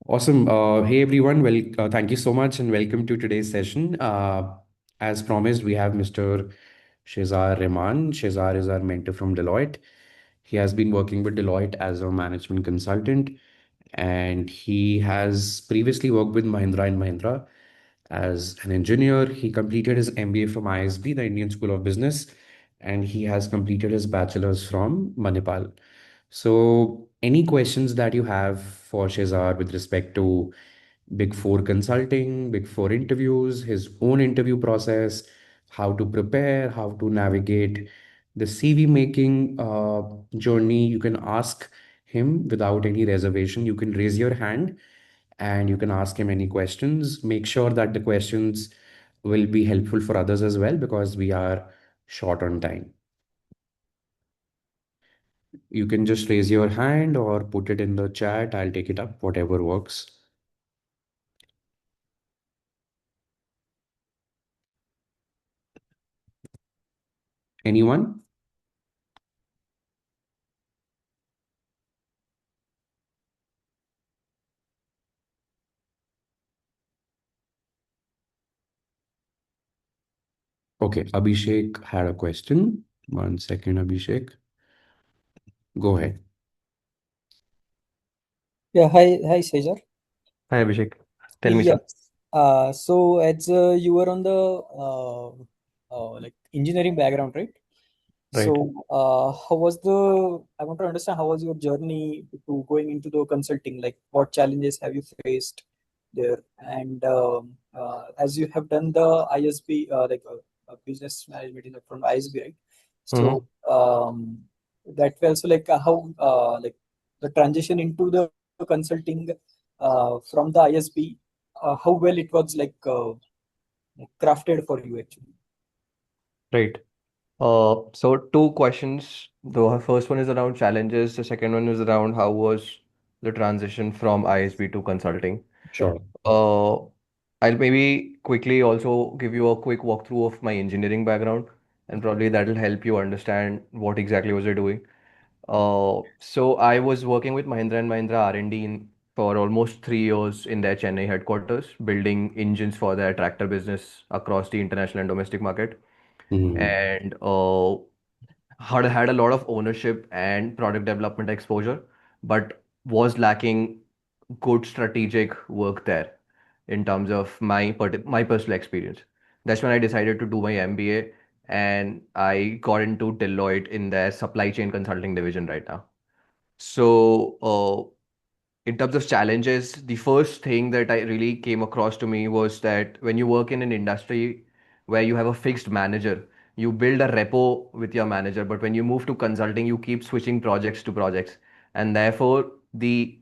Awesome. Hey everyone. Thank you so much and welcome to today's session. As promised, we have Mr. Shahzar Rahman. Shahzar is our mentor from Deloitte. He has been working with Deloitte as a management consultant, and he has previously worked with Mahindra and Mahindra as an engineer. He completed his MBA from ISB, the Indian School of Business, and he has completed his bachelor's from Manipal. So, any questions that you have for Shezar with respect to Big Four consulting, Big Four interviews, his own interview process, how to prepare, how to navigate the CV making journey, you can ask him without any reservation. You can raise your hand and you can ask him any questions. Make sure that the questions will be helpful for others as well because we are short on time. You can just raise your hand or put it in the chat. I'll take it up, whatever works. Anyone? Okay, Abhishek had a question. One second, Abhishek. Go ahead. Yeah, hi, Shahzer. Hi Abhishek, tell me, sir. Yes. So as you were on the like engineering background, right? Right. So, how was I want to understand how was your journey to going into the consulting? Like, what challenges have you faced there? And as you have done the ISB, business management in from ISB, right? So, Mm-hmm. that way also like how like the transition into the consulting from the ISB, how well it was crafted for you actually. Right. So two questions. The first one is around challenges. The second one is around how was the transition from ISB to consulting. Sure. Uh, I'll maybe quickly also give you a quick walkthrough of my engineering background, and probably that'll help you understand what exactly was I doing. So I was working with Mahindra and Mahindra R&D for almost 3 years in their Chennai headquarters, building engines for their tractor business across the international and domestic market. Mhm. And had a lot of ownership and product development exposure, but was lacking good strategic work there in terms of my personal experience. That's when I decided to do my MBA, and I got into Deloitte in their supply chain consulting division right now. So, in terms of challenges, the first thing that I really came across to me was that when you work in an industry where you have a fixed manager, you build a repo with your manager, but when you move to consulting, you keep switching projects to projects. And therefore, the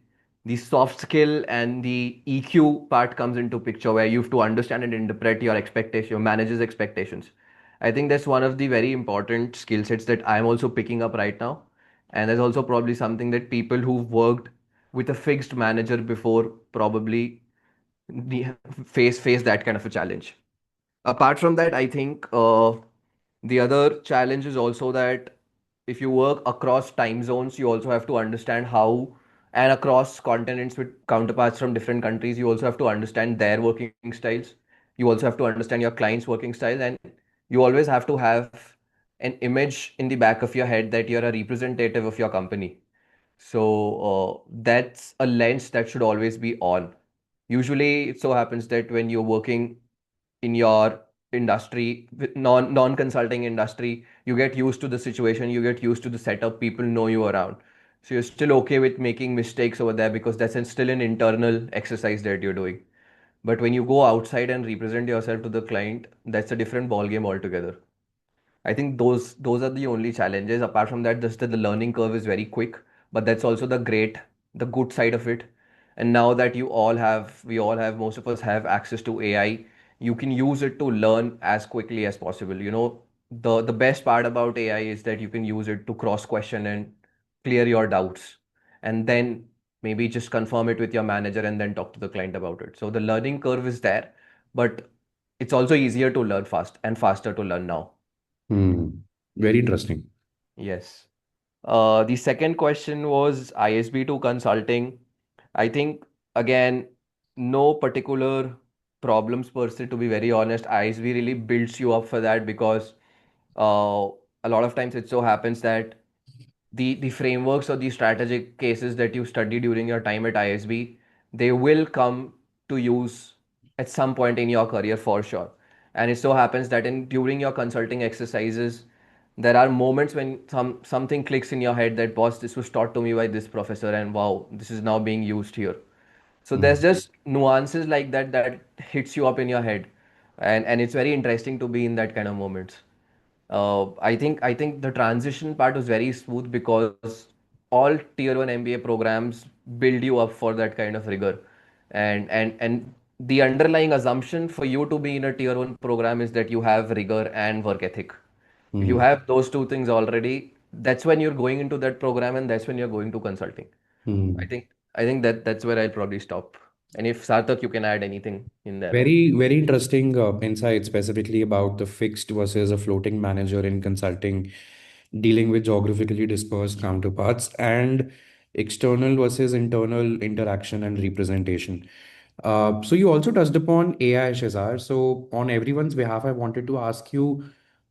soft skill and the EQ part comes into picture where you have to understand and interpret your expectation, your manager's expectations. I think that's one of the very important skill sets that I'm also picking up right now. And there's also probably something that people who've worked with a fixed manager before probably ne- face that kind of a challenge. Apart from that, I think the other challenge is also that if you work across time zones, you also have to understand how, and across continents with counterparts from different countries, you also have to understand their working styles. You also have to understand your client's working style, and you always have to have an image in the back of your head that you're a representative of your company. So that's a lens that should always be on. Usually, it so happens that when you're working in your industry, with non consulting industry, you get used to the situation, you get used to the setup, people know you around. So you're still okay with making mistakes over there because still an internal exercise that you're doing. But when you go outside and represent yourself to the client, that's a different ball game altogether. I think those are the only challenges. Apart from that, just that the learning curve is very quick, but that's also the good side of it. And now that we all have, most of us have access to AI, you can use it to learn as quickly as possible. The best part about AI is that you can use it to cross question and clear your doubts, and then maybe just confirm it with your manager and then talk to the client about it. So the learning curve is there, but it's also easier to learn fast and faster to learn now. Hmm. Very interesting. Yes. The second question was ISB to consulting. I think again, no particular problems per se, to be very honest. ISV really builds you up for that because uh, a lot of times it so happens that the frameworks or the strategic cases that you study during your time at ISB, they will come to use at some point in your career for sure. And it so happens that in during your consulting exercises, there are moments when something clicks in your head that boss, this was taught to me by this professor, and wow, this is now being used here. So there's Mm. just nuances like that that hits you up in your head, and it's very interesting to be in that kind of moments. I think the transition part was very smooth because all tier one MBA programs build you up for that kind of rigor, and the underlying assumption for you to be in a tier one program is that you have rigor and work ethic. If you Mm. have those two things already, that's when you're going into that program, and that's when you're going to consulting. I Mm. think I think that's where I'll probably stop. And if Sarthak, you can add anything in there. Very, very interesting insight specifically about the fixed versus a floating manager in consulting, dealing with geographically dispersed counterparts, and external versus internal interaction and representation. So you also touched upon AI, Shazar. So on everyone's behalf, I wanted to ask you,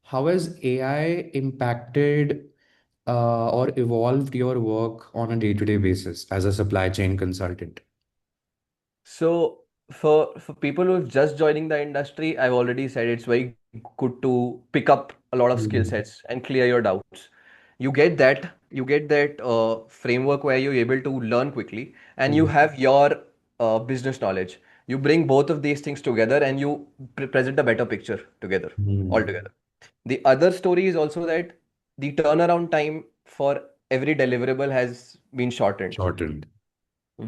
how has AI impacted or evolved your work on a day-to-day basis as a supply chain consultant? So for people who are just joining the industry, I've already said it's very good to pick up a lot of skill Mm. sets and clear your doubts. You get that framework where you're able to learn quickly, and you Mm. have your business knowledge. You bring both of these things together, and you present a better picture together Mm. altogether. The other story is also that the turnaround time for every deliverable has been shortened, Shortened.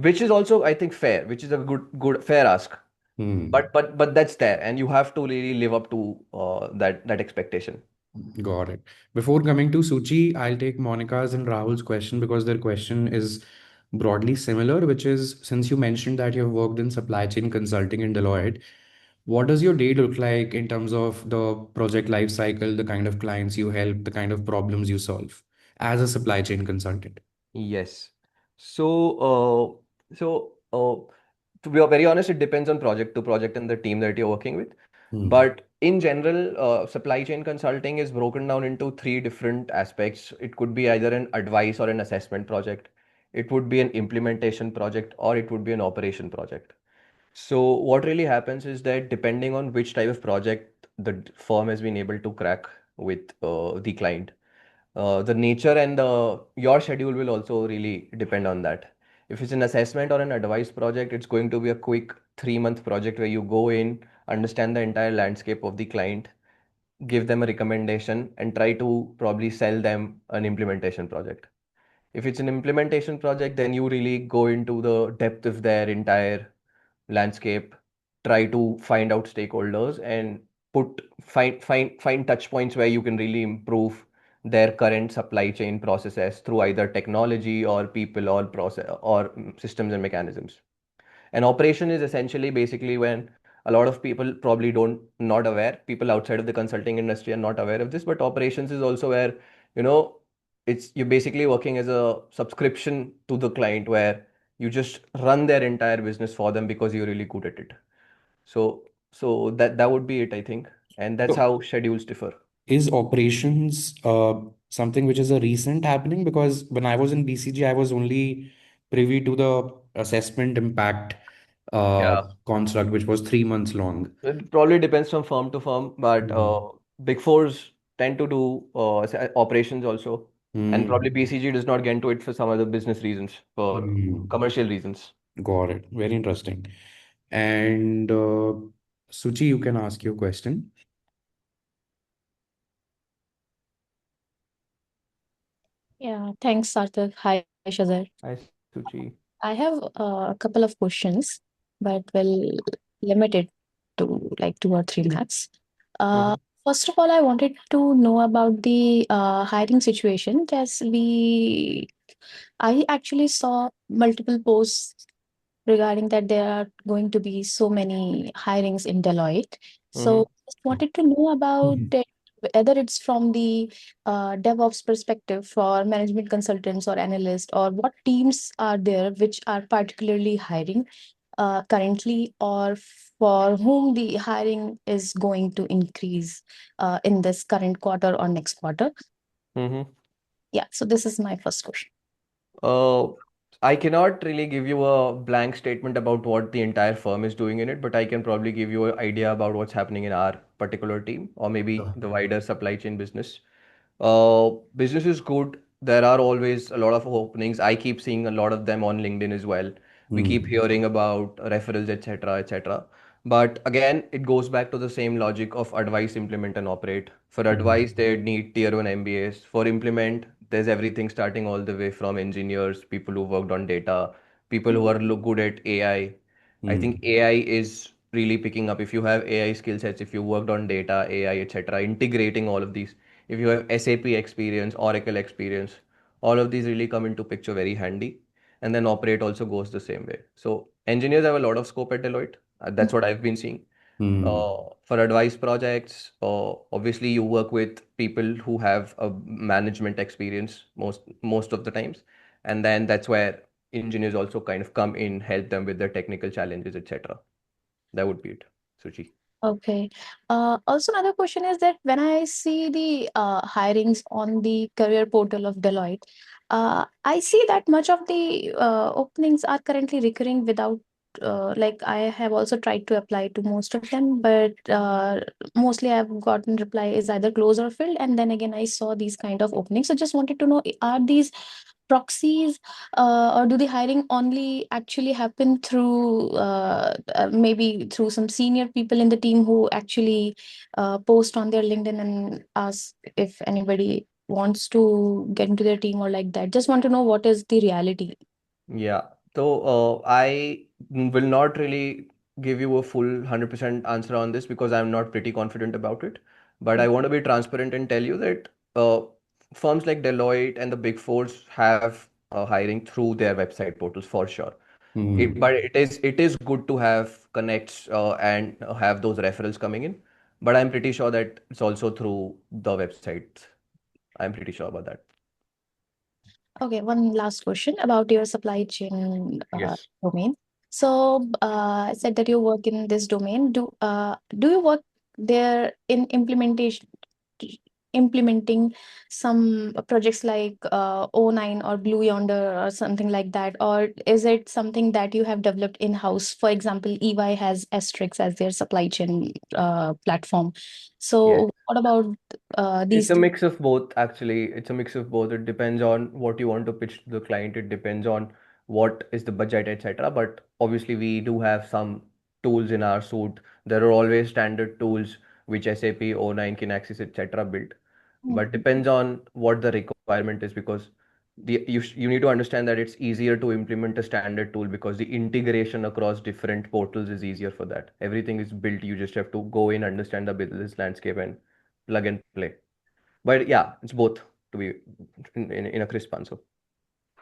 which is also, I think, fair, which is a good fair ask. Mm. But that's there, and you have to really live up to that expectation. Got it. Before coming to Suchi, I'll take Monica's and Rahul's question because their question is broadly similar, which is, since you mentioned that you've worked in supply chain consulting in Deloitte, what does your day look like in terms of the project life cycle, the kind of clients you help, the kind of problems you solve as a supply chain consultant? Yes. So to be very honest, it depends on project to project and the team that you're working with. Hmm. But in general, supply chain consulting is broken down into three different aspects. It could be either an advice or an assessment project. It would be an implementation project, or it would be an operation project. So what really happens is that depending on which type of project the firm has been able to crack with the client, the nature and your schedule will also really depend on that. If it's an assessment or an advice project, it's going to be a quick 3 month project where you go in, understand the entire landscape of the client, give them a recommendation, and try to probably sell them an implementation project. If it's an implementation project, then you really go into the depth of their entire landscape, try to find out stakeholders and find touch points where you can really improve their current supply chain processes through either technology or people or process or systems and mechanisms. An operation is essentially basically when a lot of people probably don't not aware, people outside of the consulting industry are not aware of this, but operations is also where, you know, it's you're basically working as a subscription to the client where you just run their entire business for them because you're really good at it. So that would be it, I think. And that's So how schedules differ. is operations something which is a recent happening? Because when I was in BCG, I was only privy to the assessment impact Yeah. construct, which was 3 months long. It probably depends from firm to firm, but Mm. big fours tend to do operations also, and Mm. probably BCG does not get into it for some other business reasons, for Mm. commercial reasons. Got it. Very interesting. And Suchi, you can ask your question. Yeah, thanks, Sarthak. Hi, Shahzer. Hi, Suchi. I have a couple of questions, but will limit it to like two or three max. Mhm. First of all, I wanted to know about the hiring situation. I actually saw multiple posts regarding that there are going to be so many hirings in Deloitte. So Mhm. just wanted to know about Mhm. it, whether it's from the DevOps perspective for management consultants or analysts, or what teams are there which are particularly hiring. currently, or for whom the hiring is going to increase in this current quarter or next quarter? Mm-hmm. Yeah, so this is my first question. Uh, I cannot really give you a blank statement about what the entire firm is doing in it, but I can probably give you an idea about what's happening in our particular team or maybe Sure. the wider supply chain business. Business is good. There are always a lot of openings. I keep seeing a lot of them on LinkedIn as well. We keep Hmm. hearing about referrals, etc., etc. But again, it goes back to the same logic of advice, implement, and operate. For Hmm. advice, they need tier one MBAs. For implement, there's everything starting all the way from engineers, people who worked on data, people who are good at AI. I think Hmm. AI is really picking up. If you have AI skill sets, if you worked on data, AI, etc., integrating all of these, if you have SAP experience, Oracle experience, all of these really come into picture very handy. And then operate also goes the same way. So engineers have a lot of scope at Deloitte. That's what I've been seeing. Hmm. For advice projects, obviously you work with people who have a management experience most of the times, and then that's where engineers also kind of come in, help them with their technical challenges, etc. That would be it, Suchi. Okay. Also, another question is that when I see the hirings on the career portal of Deloitte, I see that much of the openings are currently recurring without, like, I have also tried to apply to most of them, but mostly I've gotten reply is either closed or filled. And then again, I saw these kind of openings. So just wanted to know, are these proxies, or do the hiring only actually happen through maybe through some senior people in the team who actually post on their LinkedIn and ask if anybody wants to get into their team or like that? Just want to know what is the reality. Yeah. So I will not really give you a full 100% answer on this because I'm not pretty confident about it. But I want to be transparent and tell you that uh, firms like Deloitte and the Big Fours have hiring through their website portals for sure. Hmm. But it is good to have connects and have those referrals coming in. But I'm pretty sure that it's also through the website. I'm pretty sure about that. Okay, one last question about your supply chain Yes. domain. So, I said that you work in this domain. Do you work there in implementing some projects like O9 or Blue Yonder or something like that, or is it something that you have developed in-house? For example, EY has Asterix as their supply chain platform. Yes. So, what about It's these a two? mix of both, actually. It's a mix of both. It depends on what you want to pitch to the client. It depends on what is the budget, etc. But obviously, we do have some tools in our suite. There are always standard tools which SAP, O9, Kinaxis, etc. built. But depends on what the requirement is because you need to understand that it's easier to implement a standard tool because the integration across different portals is easier for that. Everything is built. You just have to go in, understand the business landscape, and plug and play. But yeah, it's both to be in a crisp answer.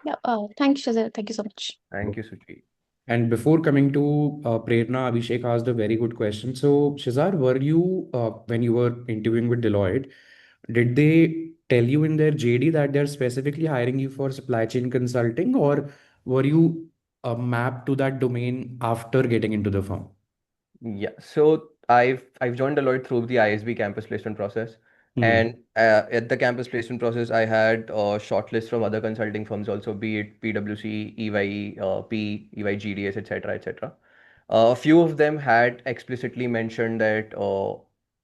Yeah, thank you, Shahzer. Thank you so much. Thank you, Suchi. And before coming to Prerna, Abhishek asked a very good question. So, Shazar, were you, when you were interviewing with Deloitte, did they tell you in their JD that they're specifically hiring you for supply chain consulting, or were you mapped to that domain after getting into the firm? Yeah, so I've joined Deloitte through the ISB campus placement process, Hmm. and at the campus placement process, I had a shortlist from other consulting firms also, be it PwC, EYE, P, EYGDS, etc., etc. A few of them had explicitly mentioned that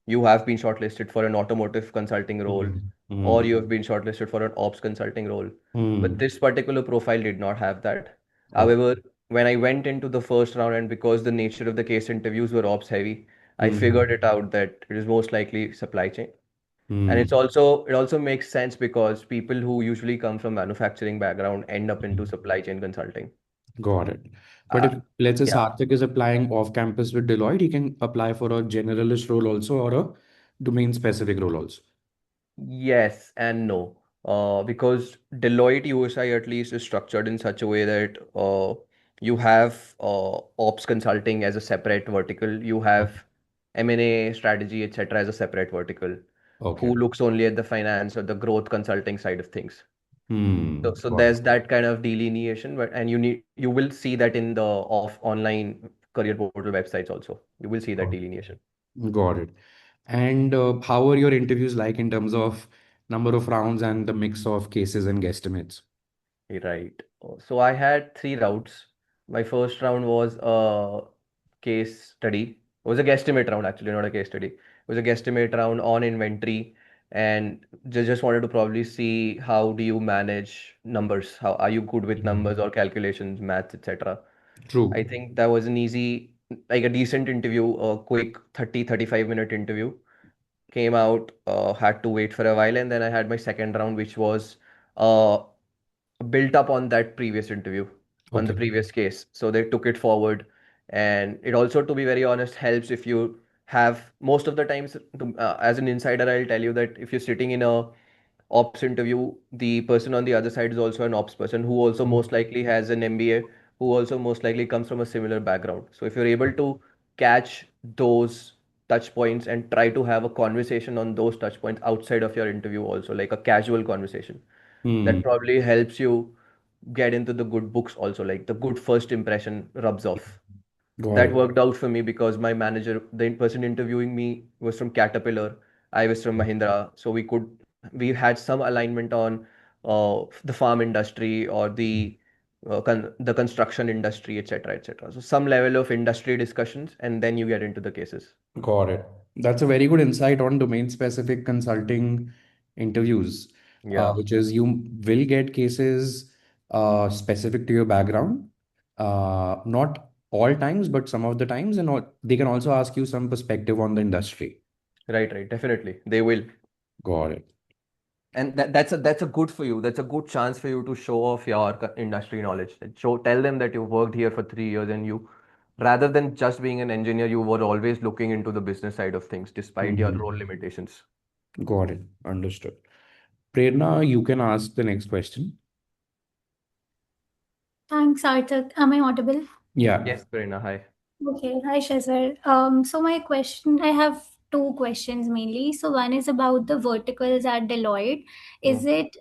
you have been shortlisted for an automotive consulting role, Hmm. or Hmm. you have been shortlisted for an ops consulting role. But Hmm. this particular profile did not have that. Okay. However, when I went into the first round, and because the nature of the case interviews were ops heavy, I Hmm. figured it out that it is most likely supply chain. And Hmm. it also makes sense because people who usually come from manufacturing background end up into supply chain consulting. Got it. But Uh, if, let's say, yeah. Sarthik is applying off campus with Deloitte, he can apply for a generalist role also or a domain specific role also. Yes and no. Because Deloitte USI at least is structured in such a way that you have ops consulting as a separate vertical, you have M&A strategy, etc. as a separate vertical, Okay. who looks only at the finance or the growth consulting side of things. So Got it. there's that kind of delineation, but and you will see that in the off online career portal websites also. You will see that Got delineation. got it. And how are your interviews like in terms of number of rounds and the mix of cases and guesstimates? Right. So I had three rounds. My first round was a case study. It was a guesstimate round actually, not a case study. It was a guesstimate round on inventory, and just wanted to probably see how do you manage numbers? How are you good with numbers or calculations, maths, etc. I True. think that was an easy, like a decent interview, a quick 35-minute interview. Came out, had to wait for a while, and then I had my second round, which was uh, built up on that previous interview, on the Okay. previous case. So they took it forward. And it also, to be very honest, helps if you have most of the times, as an insider, I'll tell you that if you're sitting in a ops interview, the person on the other side is also an ops person who also most likely has an MBA, who also most likely comes from a similar background. So if you're able to catch those touch points and try to have a conversation on those touch points outside of your interview, also like a casual conversation, that Hmm. probably helps you get into the good books also, like the good first impression rubs off. Got That it. worked out for me because my manager, the person interviewing me, was from Caterpillar. I was from Mahindra, so we had some alignment on the farm industry or the construction industry, etc., etc. So some level of industry discussions, and then you get into the cases. Got it. That's a very good insight on domain-specific consulting interviews, Yeah. which is you will get cases specific to your background. Not all times, but some of the times, and they can also ask you some perspective on the industry. Right, right, definitely they will. Got it. And that's a good for you. That's a good chance for you to show off your industry knowledge. And tell them that you worked here for 3 years, and you, rather than just being an engineer, you were always looking into the business side of things despite your Mhm. role limitations. Got it. Understood. Prerna, you can ask the next question. Thanks, Arthur. Am I audible? Yeah. Yes, Prerna, hi. Okay. Hi, Shahzer. So my question, I have two questions mainly. So one is about the verticals at Deloitte. Is Mm. it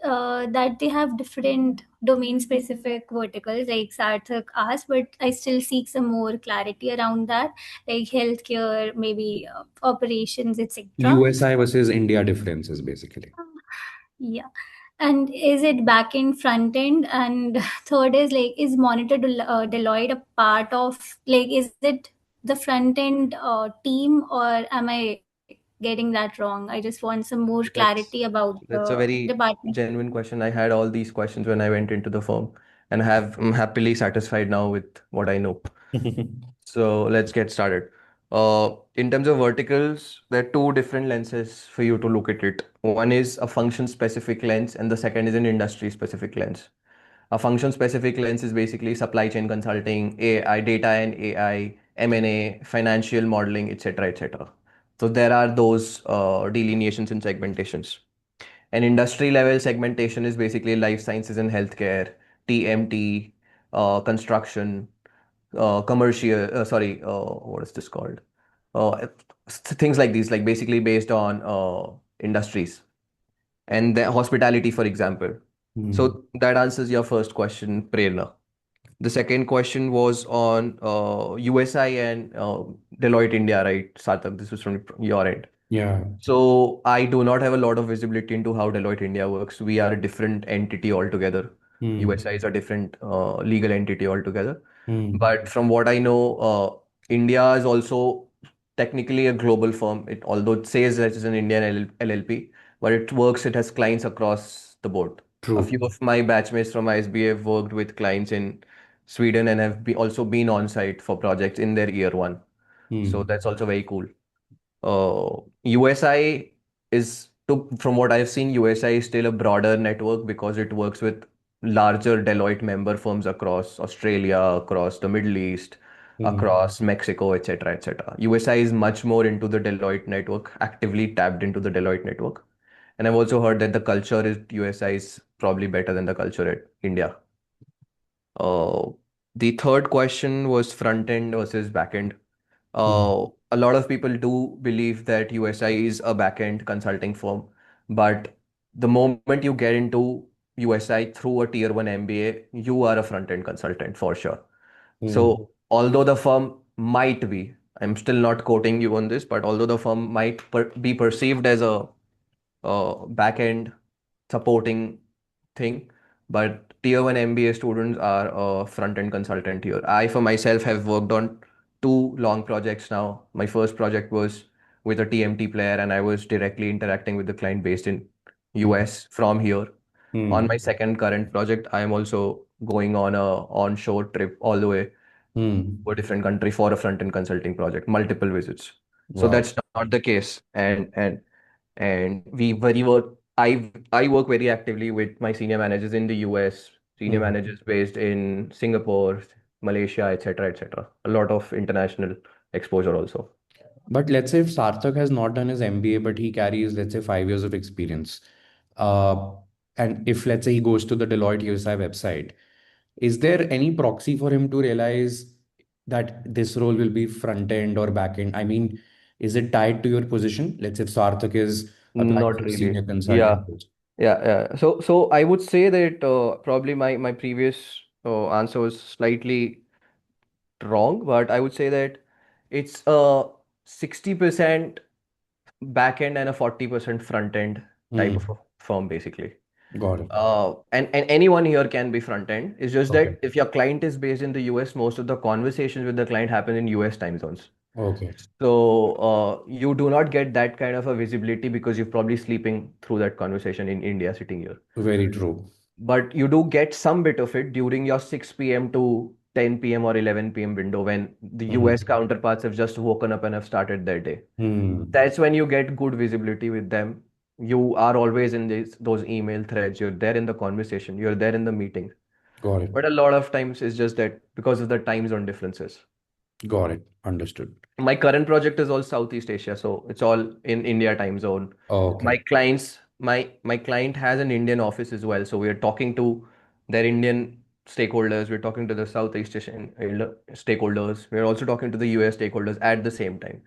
that they have different domain-specific verticals, like Sarthak asked, but I still seek some more clarity around that, like healthcare, maybe operations, etc. USI versus India differences, basically. Yeah. And is it back end, front end? And third is like, is Monitor Deloitte a part of, like, is it the front end team, or am I getting that wrong? I just want some more That's clarity about that's a the very department. genuine question. I had all these questions when I went into the firm, and I'm happily satisfied now with what I know. So let's get started. In terms of verticals, there are two different lenses for you to look at it. One is a function specific lens, and the second is an industry specific lens. A function specific lens is basically supply chain consulting, AI, data and AI, M&A, financial modeling, etc., etc. So there are those delineations and segmentations. An industry level segmentation is basically life sciences and healthcare, TMT, construction, commercial, what is this called? Uh, Things like these, like basically based on industries, and the hospitality, for example. Hmm. So that answers your first question, Prerna. The second question was on USI and Deloitte India, right, Sarthak? This was from your end. Yeah. So I do not have a lot of visibility into how Deloitte India works. We are a different entity altogether. Hmm. USI is a different legal entity altogether. Hmm. But from what I know, India is also technically a global firm. It, although it says that it's an Indian LLP, but it works. It has clients across the board. A few True. of my batchmates from ISB have worked with clients in Sweden and have also been on site for projects in their year one. So Hmm. that's also very cool. USI is, from what I've seen, USI is still a broader network because it works with larger Deloitte member firms across Australia, across the Middle East, Hmm. across Mexico, etc., etc. USI is much more into the Deloitte network, actively tapped into the Deloitte network. And I've also heard that the culture at USI is probably better than the culture at India. Uh, the third question was front end versus back end. Hmm. A lot of people do believe that USI is a back-end consulting firm, but the moment you get into USI through a tier one MBA, you are a front-end consultant for sure. Hmm. So although the firm might be, I'm still not quoting you on this, but although the firm might be perceived as a back-end supporting thing, but tier one MBA students are a front-end consultant here. I, for myself, have worked on two long projects now. My first project was with a TMT player, and I was directly interacting with the client based in Hmm. US from here. On Hmm. my second current project, I am also going on a onshore trip all the way Hmm. to a different country for a front-end consulting project, multiple visits. So Wow. that's not the case. And we very work I work very actively with my senior managers in the US, senior Hmm. managers based in Singapore, Malaysia, etc., etc. A lot of international exposure also. But let's say if Sarthak has not done his MBA, but he carries, let's say, 5 years of experience, uh, and if, let's say, he goes to the Deloitte USI website, is there any proxy for him to realize that this role will be front end or back end? I mean, is it tied to your position? Let's say if Sarthak is applying Not for a really. senior Yeah, consultant post. yeah. So I would say that probably my previous answer was slightly wrong, but I would say that it's a 60% back end and a 40% front end type of Hmm. a firm basically. Got it. And anyone here can be front end. It's just Okay. that if your client is based in the US, most of the conversations with the client happen in US time zones. Okay. So you do not get that kind of a visibility because you're probably sleeping through that conversation in India sitting here. Very true. But you do get some bit of it during your 6 p.m. to 10 p.m. or 11 p.m. window when the Hmm. US counterparts have just woken up and have started their day. Hmm. That's when you get good visibility with them. You are always in those email threads. You're there in the conversation. You're there in the meeting. Got it. But a lot of times it's just that because of the time zone differences. Got it. Understood. My current project is all Southeast Asia, so it's all in India time zone. Okay. My client has an Indian office as well, so we are talking to their Indian stakeholders. We're talking to the Southeast Asian stakeholders. We're also talking to the US stakeholders at the same time.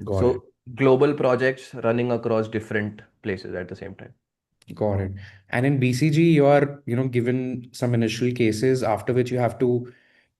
Got it. So global projects running across different places at the same time. Got it. And in BCG, you are, given some initial cases after which you have to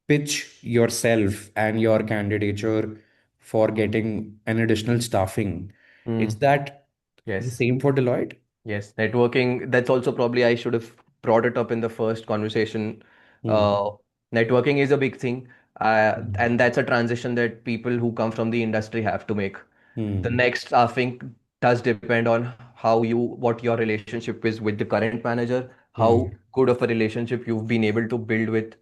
pitch yourself and your candidature for getting an additional staffing. Is Mm, that the yes. same for Deloitte? Yes, networking. That's also probably I should have brought it up in the first conversation. Hmm. Uh, Networking is a big thing, and that's a transition that people who come from the industry have to make. The Hmm. next staffing does depend on what your relationship is with the current manager, how Hmm. good of a relationship you've been able to build with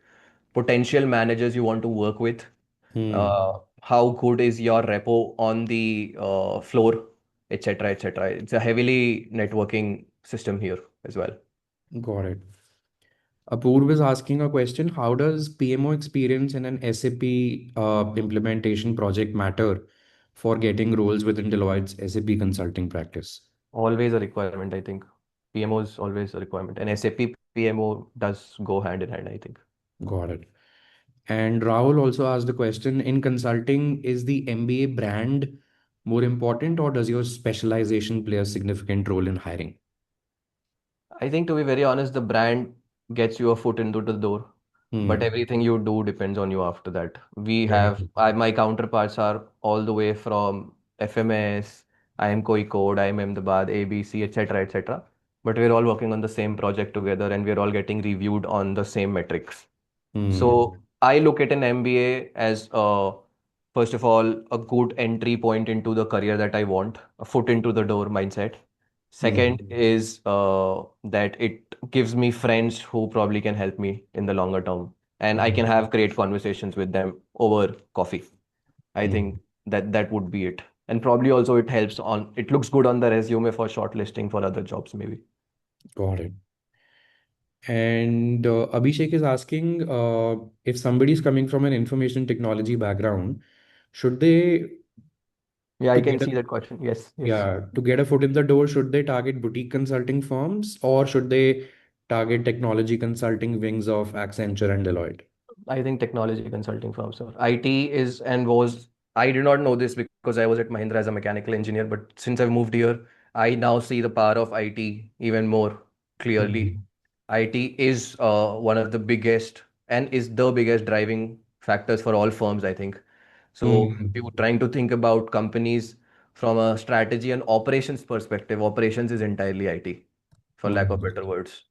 potential managers you want to work with, Hmm. how good is your repo on the floor, etc., etc. It's a heavily networking system here as well. Got it. Apurv is asking a question. How does PMO experience in an SAP implementation project matter for getting roles within Deloitte's SAP consulting practice? Always a requirement, I think. PMO is always a requirement, and SAP PMO does go hand in hand, I think. Got it. And Rahul also asked the question, in consulting, is the MBA brand more important or does your specialization play a significant role in hiring? I think to be very honest, the brand gets you a foot into the door, but Hmm. everything you do depends on you after that. Very true. My counterparts are all the way from FMS, I am Code, I am Ahmedabad, ABC, etc., etc. But we're all working on the same project together and we're all getting reviewed on the same metrics. Hmm. So I look at an MBA as first of all a good entry point into the career that I want, a foot into the door mindset. Hmm. Second is that it gives me friends who probably can help me in the longer term, and I Hmm. can have great conversations with them over coffee. I Hmm. think that would be it, and probably also it helps on. It looks good on the resume for shortlisting for other jobs, maybe. Got it. And Abhishek is asking if somebody is coming from an information technology background, should they, Yeah, to I can get a, see that question. Yes, yes. yeah, to get a foot in the door, should they target boutique consulting firms or should they target technology consulting wings of Accenture and Deloitte? I think technology consulting firms or IT is and was. I did not know this because I was at Mahindra as a mechanical engineer, but since I've moved here, I now see the power of IT even more clearly. Mhm. IT is one of the biggest and is the biggest driving factors for all firms, I think. So if Hmm. you're trying to think about companies from a strategy and operations perspective, operations is entirely IT, for lack of Hmm. better words.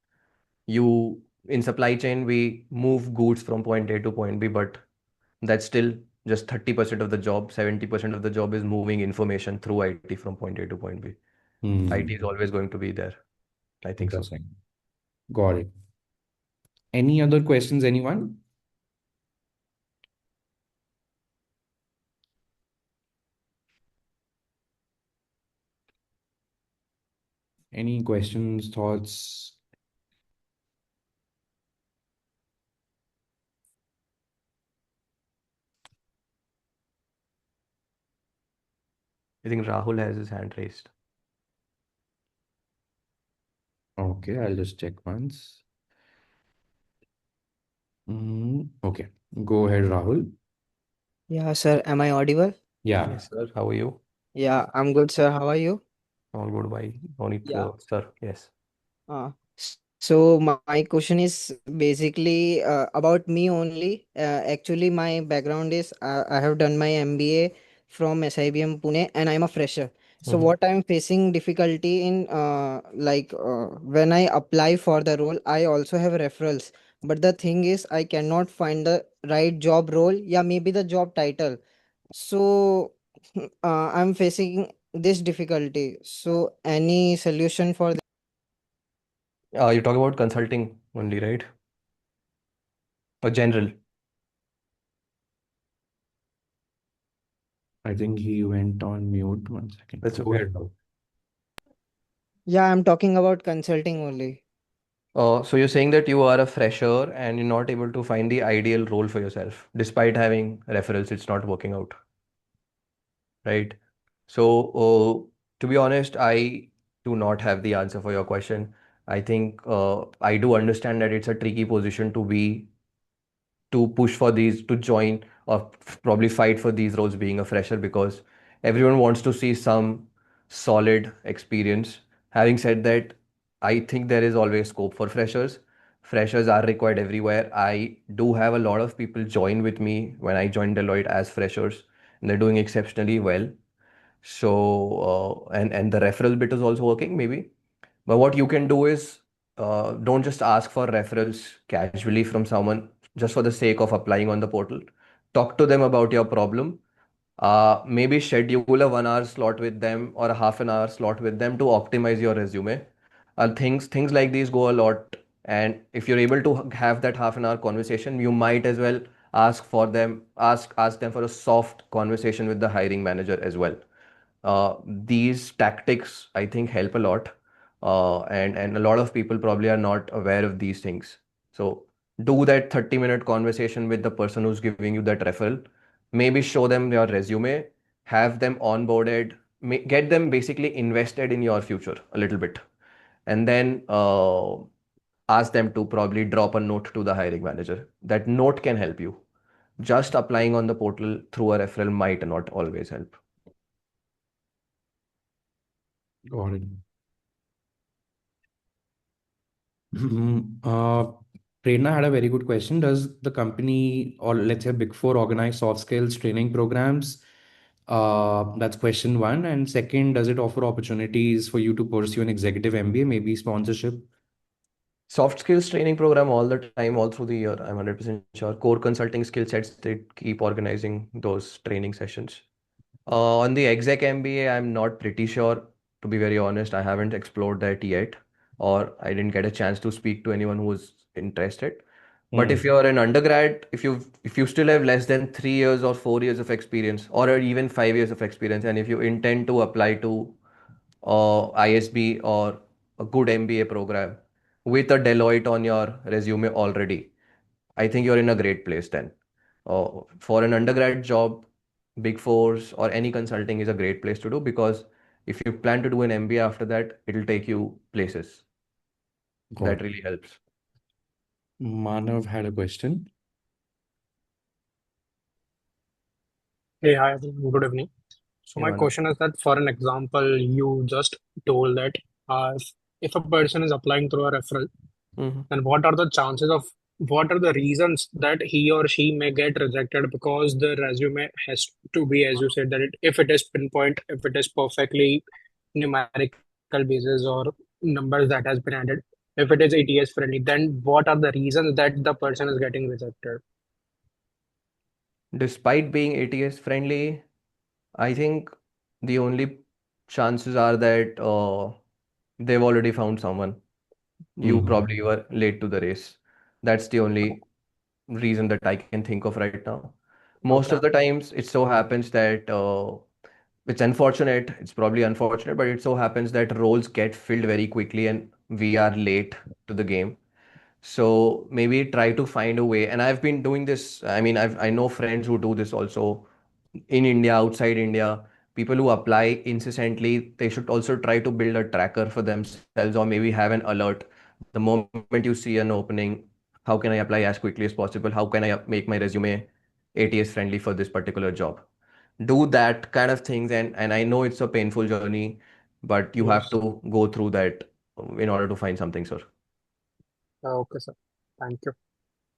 You in supply chain, we move goods from point A to point B, but that's still just 30% of the job. 70% of the job is moving information through IT from point A to point B. IT is Hmm. always going to be there. I think so. Interesting. Got it. Any other questions, anyone? Any questions, thoughts? I think Rahul has his hand raised. Okay, I'll just check once. Okay, go ahead, Rahul. Yeah, sir. Am I audible? Yeah, Yes, sir. How are you? Yeah, I'm good, sir. How are you? All good, bye. No need Yeah. to, sir. Yes. So my question is basically about me only. Actually, my background is I have done my MBA from SIBM Pune, and I'm a fresher. So Mhm. what I'm facing difficulty in when I apply for the role, I also have referrals. But the thing is, I cannot find the right job role. Yeah, maybe the job title. So I'm facing this difficulty. So any solution for this? You talk about consulting only, right? Or general? I think he went on mute. 1 second. That's Go okay. ahead, Rahul. Yeah, I'm talking about consulting only. So you're saying that you are a fresher and you're not able to find the ideal role for yourself, despite having referrals, it's not working out, right? So, to be honest, I do not have the answer for your question. I think I do understand that it's a tricky position to be to push for these, to join or probably fight for these roles being a fresher because everyone wants to see some solid experience. Having said that, I think there is always scope for freshers. Freshers are required everywhere. I do have a lot of people join with me when I joined Deloitte as freshers, and they're doing exceptionally well. So, and the referral bit is also working, maybe. But what you can do is don't just ask for referrals casually from someone just for the sake of applying on the portal. Talk to them about your problem. Maybe schedule a 1 hour slot with them or a half an hour slot with them to optimize your resume. Things like these go a lot. And if you're able to have that half an hour conversation, you might as well ask them for a soft conversation with the hiring manager as well. These tactics, I think, help a lot, and a lot of people probably are not aware of these things. So do that 30-minute conversation with the person who's giving you that referral. Maybe show them your resume, have them onboarded, get them basically invested in your future a little bit, and then ask them to probably drop a note to the hiring manager. That note can help you. Just applying on the portal through a referral might not always help. Got it. Uh, Prerna had a very good question. Does the company, or let's say Big Four, organize soft skills training programs? That's question one. And second, does it offer opportunities for you to pursue an executive MBA, maybe sponsorship? Soft skills training program all the time, all through the year. I'm 100% sure. Core consulting skill sets, they keep organizing those training sessions. On the exec MBA, I'm not pretty sure. To be very honest, I haven't explored that yet, or I didn't get a chance to speak to anyone who was interested. But if Hmm. you're an undergrad, if you still have less than 3 years or 4 years of experience, or even 5 years of experience, and if you intend to apply to ISB or a good MBA program with a Deloitte on your resume already, I think you're in a great place then. For an undergrad job, Big Fours or any consulting is a great place to do because if you plan to do an MBA after that, it'll take you places. Got That it. really helps. Manav had a question. Hey, hi, everyone. Good evening. So Hey, my Manav. question is that, for an example, you just told that if a person is applying through a referral, Hmm. then what are the reasons that he or she may get rejected? Because the resume has to be, as you said, that if it is pinpoint, if it is perfectly numerical basis or numbers that has been added, if it is ATS friendly, then what are the reasons that the person is getting rejected? Despite being ATS friendly, I think the only chances are that they've already found someone. You Hmm. probably were late to the race. That's the only reason that I can think of right now. Most of Okay. the times, it so happens that it's unfortunate, it's probably unfortunate, but it so happens that roles get filled very quickly and we are late to the game. So maybe try to find a way. And I've been doing this. I mean, I know friends who do this also in India, outside India. People who apply incessantly, they should also try to build a tracker for themselves or maybe have an alert. The moment you see an opening, how can I apply as quickly as possible? How can I make my resume ATS friendly for this particular job? Do that kind of things. And I know it's a painful journey, but you have Yes. to go through that in order to find something, sir. Okay, sir. Thank you.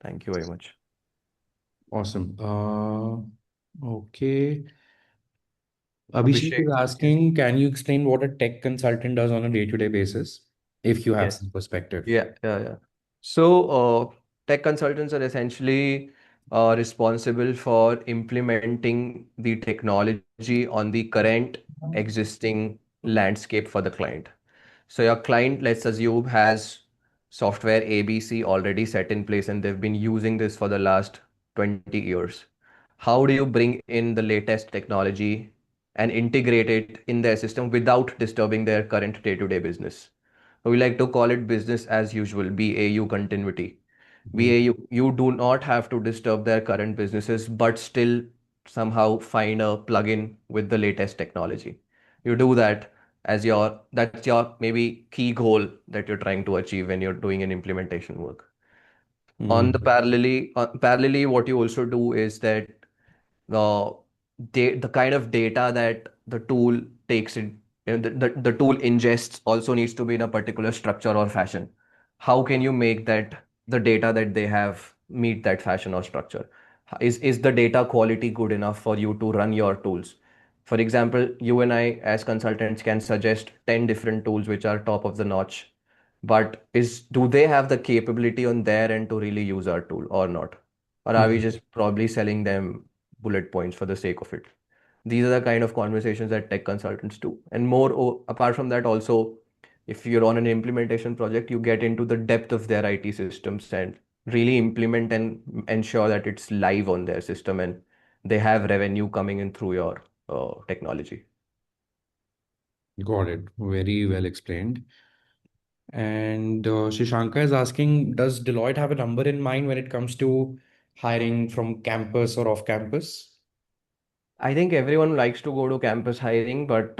Thank you very much. Awesome. Okay. Abhishek is Abhishek, yes. asking, can you explain what a tech consultant does on a day-to-day basis, if you have Yes. some perspective? Yeah. So, tech consultants are essentially responsible for implementing the technology on the current existing landscape for the client. So, your client, let's assume, has software ABC already set in place and they've been using this for the last 20 years. How do you bring in the latest technology and integrate it in their system without disturbing their current day-to-day business? We like to call it business as usual, BAU continuity. Hmm. BAU, you do not have to disturb their current businesses, but still somehow find a plugin with the latest technology. You do that that's your maybe key goal that you're trying to achieve when you're doing an implementation work. On the Hmm. parallelly, what you also do is that uh, the kind of data that the tool takes in, the tool ingests also needs to be in a particular structure or fashion. How can you make that the data that they have meet that fashion or structure? Is the data quality good enough for you to run your tools? For example, you and I as consultants can suggest 10 different tools which are top of the notch, but is do they have the capability on their end to really use our tool or not? Or are we Hmm. just probably selling them bullet points for the sake of it? These are the kind of conversations that tech consultants do. And more, apart from that, also, if you're on an implementation project, you get into the depth of their IT systems and really implement and ensure that it's live on their system and they have revenue coming in through your technology. Got it. Very well explained. And Shashanka is asking, does Deloitte have a number in mind when it comes to hiring from campus or off campus? I think everyone likes to go to campus hiring, but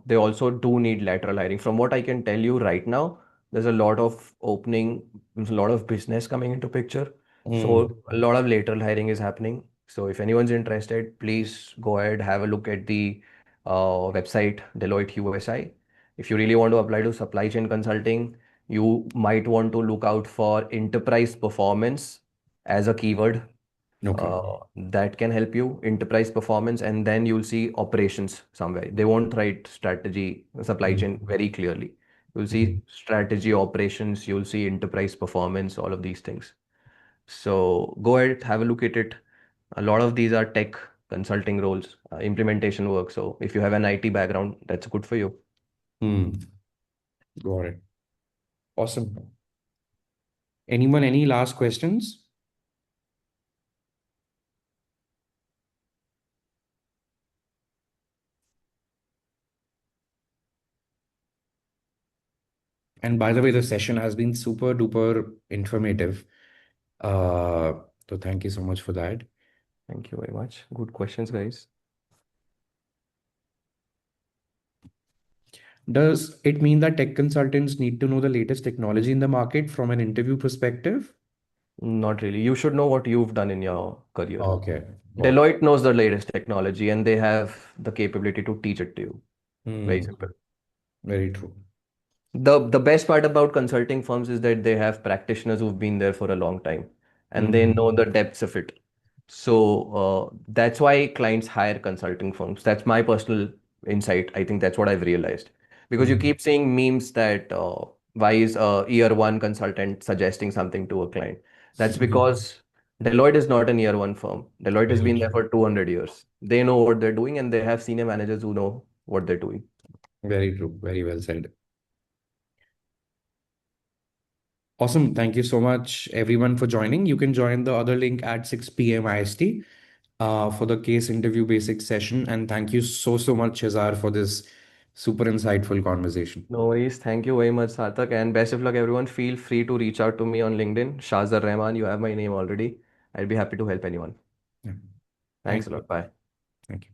they also do need lateral hiring. From what I can tell you right now, there's a lot of opening, there's a lot of business coming into picture. Hmm. So a lot of lateral hiring is happening. So if anyone's interested, please go ahead, have a look at the website Deloitte USI. If you really want to apply to supply chain consulting, you might want to look out for enterprise performance as a keyword Okay. that can help you enterprise performance, and then you'll see operations somewhere. They won't write strategy supply Hmm. chain very clearly. You'll Hmm. see strategy, operations, you'll see enterprise performance, all of these things. So go ahead, have a look at it. A lot of these are tech consulting roles, implementation work. So if you have an IT background, that's good for you. Hmm. Got it. Awesome. Anyone, any last questions? And by the way, the session has been super duper informative. Uh, so thank you so much for that. Thank you very much. Good questions, guys. Does it mean that tech consultants need to know the latest technology in the market from an interview perspective? Not really. You should know what you've done in your career. Okay, got it. Deloitte knows the latest technology and they have the capability to teach it to you. Very Hmm, simple. very true. The best part about consulting firms is that they have practitioners who've been there for a long time and they know the depths of it. So that's why clients hire consulting firms. That's my personal insight. I think that's what I've realized. Because you keep seeing memes that why is a year one consultant suggesting something to a client? That's because Deloitte is not an year one firm. Deloitte has Very been there true. for 200 years. They know what they're doing and they have senior managers who know what they're doing. Very true. Very well said. Awesome. Thank you so much, everyone, for joining. You can join the other link at 6 p.m. IST for the case interview basics session. And thank you so much, Shahzar, for this super insightful conversation. No worries. Thank you very much, Sarthak. And best of luck, everyone. Feel free to reach out to me on LinkedIn. Shahzer Rahman, you have my name already. I'd be happy to help anyone. Yeah. Thanks Thank a you. lot. Bye. Thank you.